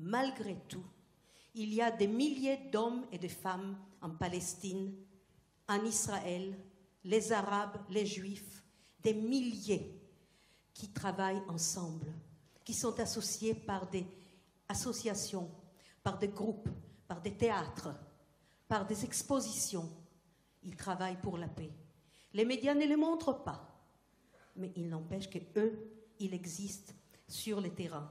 malgré tout, il y a des milliers d'hommes et de femmes en Palestine, en Israël, les Arabes, les Juifs, des milliers qui travaillent ensemble, qui sont associés par des associations, par des groupes, par des théâtres, par des expositions. Ils travaillent pour la paix. Les médias ne le montrent pas, mais il n'empêche qu'eux, ils existent sur le terrain.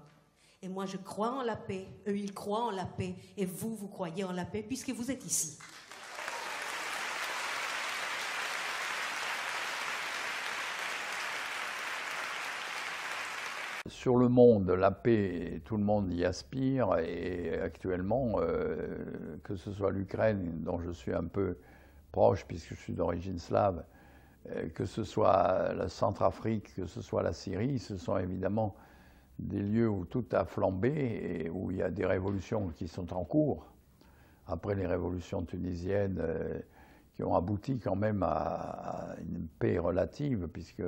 Et moi, je crois en la paix, eux, ils croient en la paix, et vous, vous croyez en la paix, puisque vous êtes ici. Sur le monde, la paix, tout le monde y aspire, et actuellement, que ce soit l'Ukraine, dont je suis un peu proche, puisque je suis d'origine slave, que ce soit la Centrafrique, que ce soit la Syrie, ce sont évidemment des lieux où tout a flambé et où il y a des révolutions qui sont en cours. Après les révolutions tunisiennes qui ont abouti quand même à une paix relative, puisque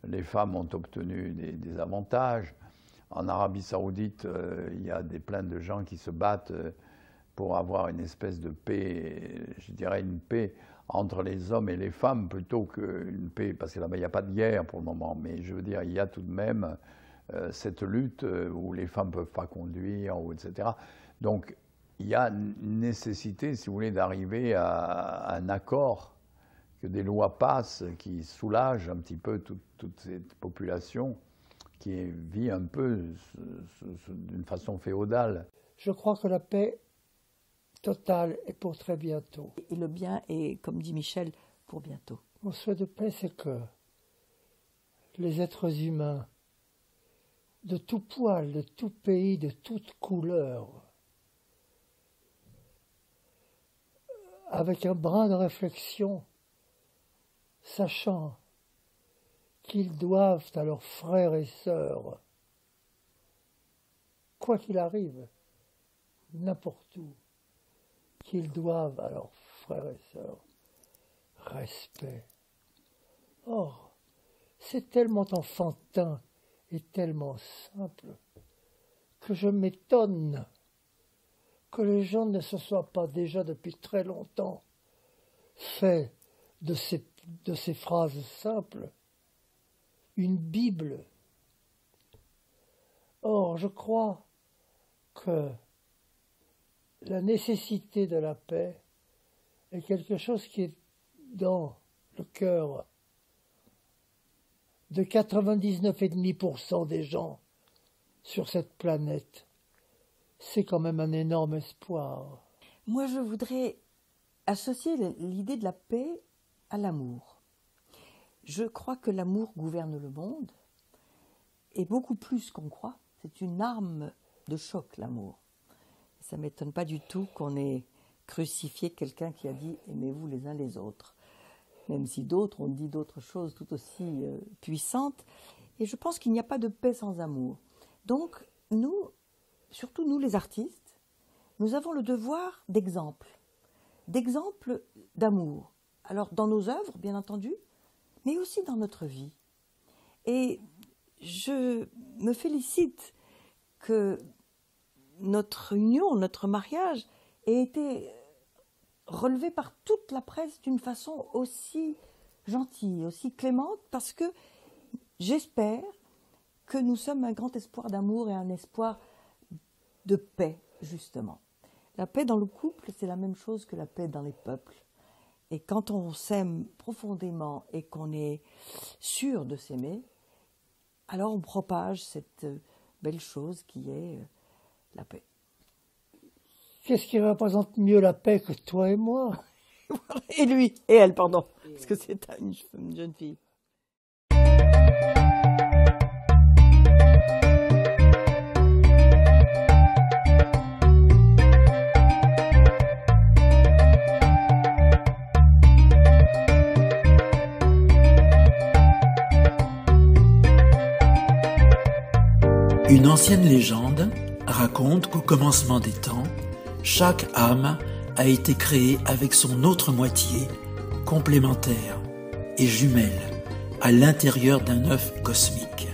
les femmes ont obtenu des avantages. En Arabie Saoudite, il y a plein de gens qui se battent pour avoir une espèce de paix, je dirais une paix entre les hommes et les femmes plutôt qu'une paix, parce que là-bas il n'y a pas de guerre pour le moment, mais je veux dire, il y a tout de même cette lutte où les femmes ne peuvent pas conduire, etc. Donc il y a une nécessité, si vous voulez, d'arriver à un accord, que des lois passent qui soulagent un petit peu toute cette population qui vit un peu d'une façon féodale. Je crois que la paix totale est pour très bientôt. Et le bien est, comme dit Michel, pour bientôt. Mon souhait de paix, c'est que les êtres humains de tout poil, de tout pays, de toute couleur, avec un brin de réflexion, sachant qu'ils doivent à leurs frères et sœurs, quoi qu'il arrive, n'importe où, qu'ils doivent à leurs frères et sœurs respect. Or, c'est tellement enfantin et tellement simple que je m'étonne que les gens ne se soient pas déjà depuis très longtemps fait de ces phrases simples une Bible. Or, je crois que la nécessité de la paix est quelque chose qui est dans le cœur de 99,5% des gens sur cette planète. C'est quand même un énorme espoir. Moi, je voudrais associer l'idée de la paix à l'amour. Je crois que l'amour gouverne le monde, et beaucoup plus qu'on croit. C'est une arme de choc, l'amour. Ça ne m'étonne pas du tout qu'on ait crucifié quelqu'un qui a dit « aimez-vous les uns les autres », même si d'autres ont dit d'autres choses tout aussi puissantes. Et je pense qu'il n'y a pas de paix sans amour. Donc, nous, surtout nous les artistes, nous avons le devoir d'exemple d'amour. Alors, dans nos œuvres, bien entendu, mais aussi dans notre vie. Et je me félicite que notre union, notre mariage, ait été relevé par toute la presse d'une façon aussi gentille, aussi clémente, parce que j'espère que nous sommes un grand espoir d'amour et un espoir de paix, justement. La paix dans le couple, c'est la même chose que la paix dans les peuples. Et quand on s'aime profondément et qu'on est sûr de s'aimer, alors on propage cette belle chose qui est la paix. Qu'est-ce qui représente mieux la paix que toi et moi? Et lui, et elle, pardon, parce que c'est une jeune fille. Une ancienne légende raconte qu'au commencement des temps, chaque âme a été créée avec son autre moitié, complémentaire et jumelle, à l'intérieur d'un œuf cosmique.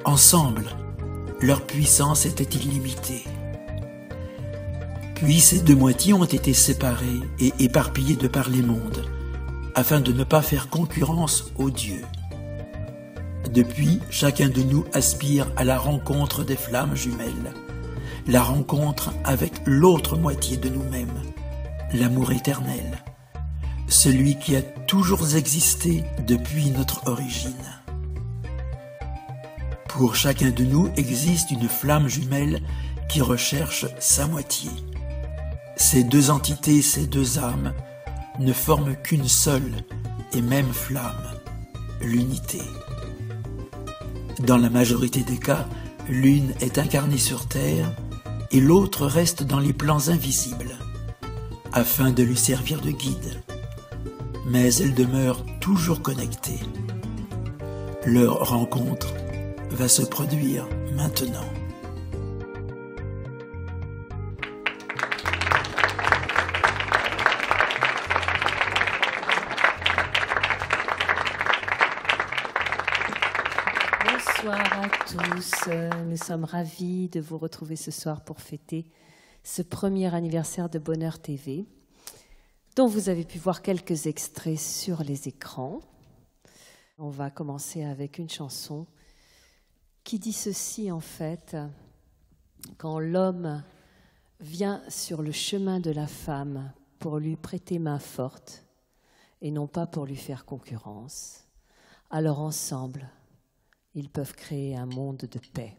Ensemble, leur puissance était illimitée. Puis ces deux moitiés ont été séparées et éparpillées de par les mondes, afin de ne pas faire concurrence aux dieux. Depuis, chacun de nous aspire à la rencontre des flammes jumelles, la rencontre avec l'autre moitié de nous-mêmes, l'amour éternel, celui qui a toujours existé depuis notre origine. Pour chacun de nous existe une flamme jumelle qui recherche sa moitié. Ces deux entités, ces deux âmes, ne forment qu'une seule et même flamme, l'unité. Dans la majorité des cas, l'une est incarnée sur terre et l'autre reste dans les plans invisibles, afin de lui servir de guide. Mais elle demeure toujours connectée. Leur rencontre va se produire maintenant. Bonsoir à tous, nous sommes ravis de vous retrouver ce soir pour fêter ce premier anniversaire de Bonheur TV, dont vous avez pu voir quelques extraits sur les écrans. On va commencer avec une chanson qui dit ceci en fait: quand l'homme vient sur le chemin de la femme pour lui prêter main forte et non pas pour lui faire concurrence, alors ensemble, ils peuvent créer un monde de paix.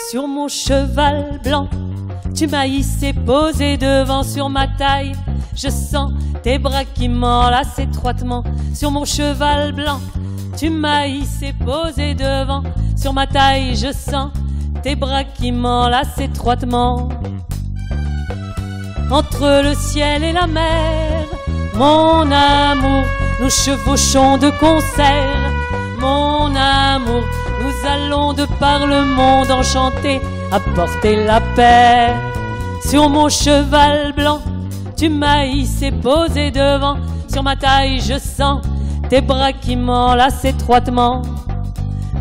Sur mon cheval blanc, tu m'as hissé posé devant sur ma taille. Je sens tes bras qui m'enlacent étroitement. Sur mon cheval blanc, tu m'as hissé posé devant sur ma taille. Je sens tes bras qui m'enlacent étroitement. Entre le ciel et la mer, mon amour, nous chevauchons de concert. Mon amour, nous allons de par le monde enchanté apporter la paix. Sur mon cheval blanc, tu m'as hissé posé devant sur ma taille. Je sens tes bras qui m'enlacent étroitement.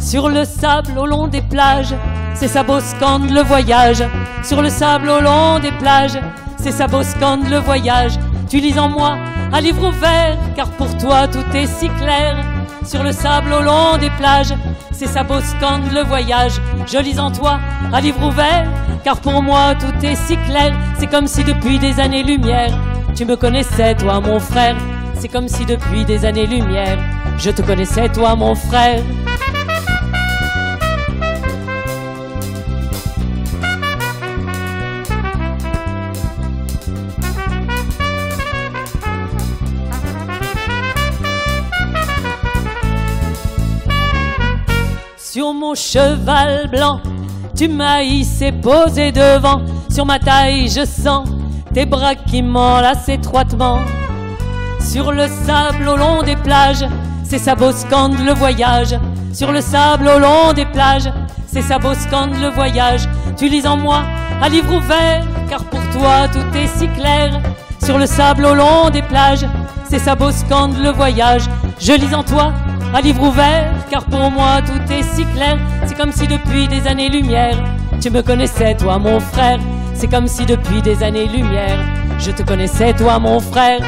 Sur le sable au long des plages, c'est ça beau scande le voyage. Sur le sable au long des plages, c'est ça beau scande le voyage. Tu lis en moi un livre ouvert, car pour toi tout est si clair. Sur le sable au long des plages, c'est ça beau scande le voyage. Je lis en toi un livre ouvert, car pour moi tout est si clair. C'est comme si depuis des années-lumière, tu me connaissais toi mon frère. C'est comme si depuis des années-lumière, je te connaissais toi mon frère. Sur mon cheval blanc, tu m'as hissé posé devant sur ma taille. Je sens tes bras qui m'enlacent étroitement. Sur le sable au long des plages, c'est ça beau scande le voyage. Sur le sable au long des plages, c'est ça beau scande le voyage. Tu lis en moi un livre ouvert, car pour toi tout est si clair. Sur le sable au long des plages, c'est ça beau scande le voyage. Je lis en toi un livre ouvert, car pour moi tout est si clair. C'est comme si depuis des années-lumière, tu me connaissais toi mon frère. C'est comme si depuis des années-lumière, je te connaissais toi mon frère.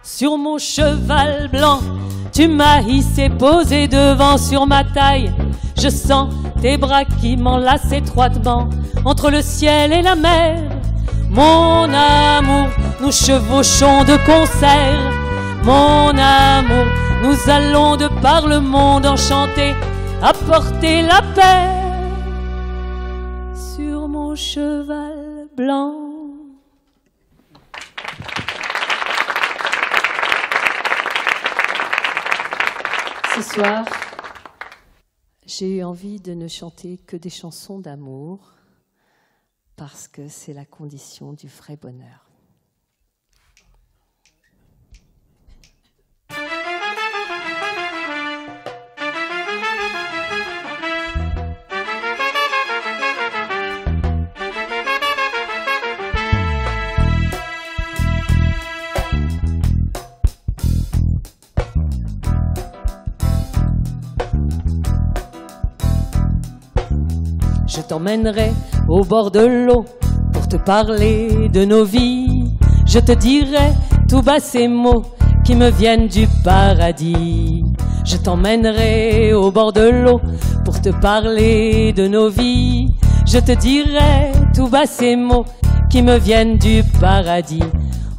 Sur mon cheval blanc, tu m'as hissé posé devant sur ma taille. Je sens tes bras qui m'enlacent étroitement. Entre le ciel et la mer, mon amour, nous chevauchons de concert. Mon amour, nous allons de par le monde enchanté apporter la paix. Sur mon cheval blanc. Ce soir, j'ai eu envie de ne chanter que des chansons d'amour, parce que c'est la condition du vrai bonheur. Je t'emmènerai au bord de l'eau pour te parler de nos vies. Je te dirai tout bas ces mots qui me viennent du paradis. Je t'emmènerai au bord de l'eau pour te parler de nos vies. Je te dirai tout bas ces mots qui me viennent du paradis.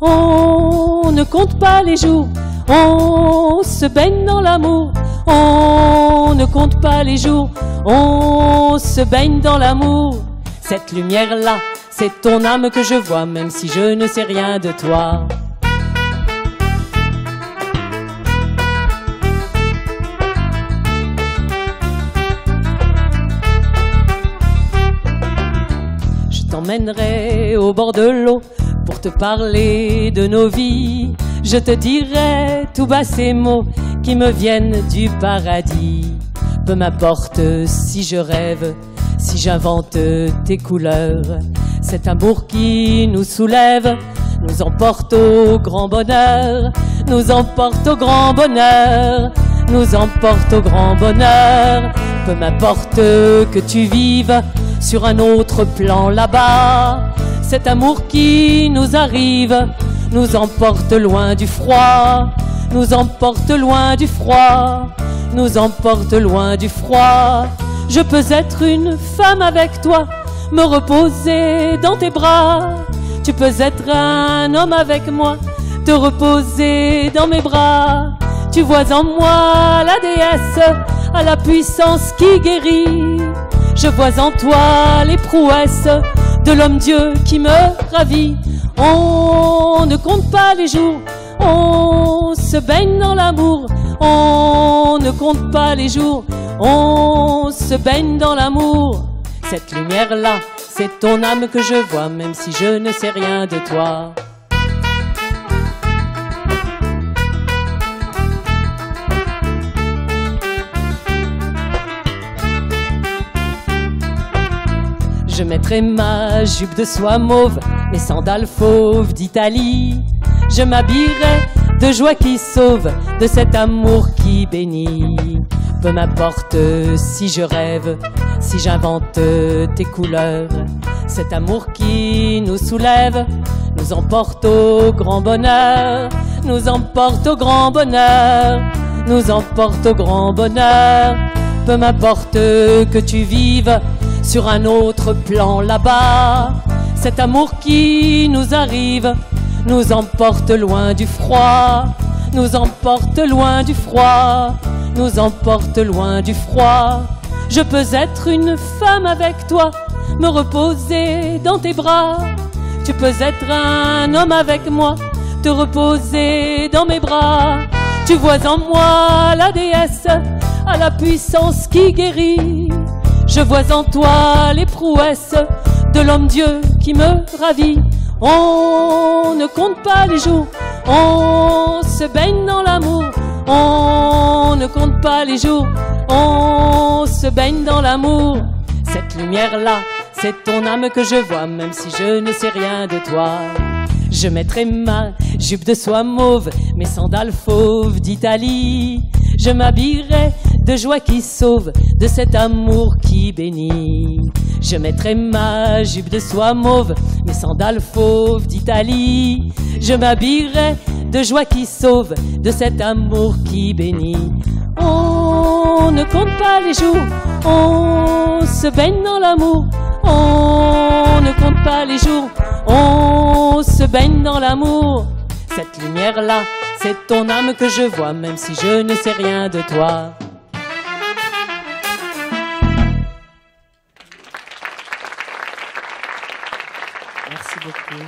On ne compte pas les jours, on se baigne dans l'amour. On ne compte pas les jours, on se baigne dans l'amour. Cette lumière-là, c'est ton âme que je vois, même si je ne sais rien de toi. Je t'emmènerai au bord de l'eau pour te parler de nos vies. Je te dirai tout bas ces mots qui me viennent du paradis. Peu m'importe si je rêve, si j'invente tes couleurs. Cet amour qui nous soulève, nous emporte au grand bonheur, nous emporte au grand bonheur, nous emporte au grand bonheur. Peu m'importe que tu vives sur un autre plan là-bas, cet amour qui nous arrive nous emporte loin du froid, nous emporte loin du froid, nous emporte loin du froid. Je peux être une femme avec toi, me reposer dans tes bras. Tu peux être un homme avec moi, te reposer dans mes bras. Tu vois en moi la déesse, à la puissance qui guérit. Je vois en toi les prouesses de l'homme-dieu qui me ravit. On ne compte pas les jours, on se baigne dans l'amour. On ne compte pas les jours, on se baigne dans l'amour. Cette lumière-là, c'est ton âme que je vois, même si je ne sais rien de toi. Je mettrai ma jupe de soie mauve, mes sandales fauves d'Italie. Je m'habillerai de joie qui sauve, de cet amour qui bénit. Peu m'importe si je rêve, si j'invente tes couleurs. Cet amour qui nous soulève, nous emporte au grand bonheur, nous emporte au grand bonheur, nous emporte au grand bonheur. Peu m'importe que tu vives sur un autre plan là-bas, cet amour qui nous arrive nous emporte loin du froid, nous emporte loin du froid, nous emporte loin du froid. Je peux être une femme avec toi, me reposer dans tes bras. Tu peux être un homme avec moi, te reposer dans mes bras. Tu vois en moi la déesse, à la puissance qui guérit. Je vois en toi les prouesses de l'homme-dieu qui me ravit. On ne compte pas les jours, on se baigne dans l'amour. On ne compte pas les jours, on se baigne dans l'amour. Cette lumière-là, c'est ton âme que je vois, même si je ne sais rien de toi. Je mettrai ma jupe de soie mauve, mes sandales fauves d'Italie. Je m'habillerai de joie qui sauve, de cet amour qui bénit. Je mettrai ma jupe de soie mauve, mes sandales fauves d'Italie. Je m'habillerai de joie qui sauve, de cet amour qui bénit. On ne compte pas les jours, on se baigne dans l'amour. On ne compte pas les jours, on se baigne dans l'amour. Cette lumière-là, c'est ton âme que je vois, même si je ne sais rien de toi. Merci beaucoup.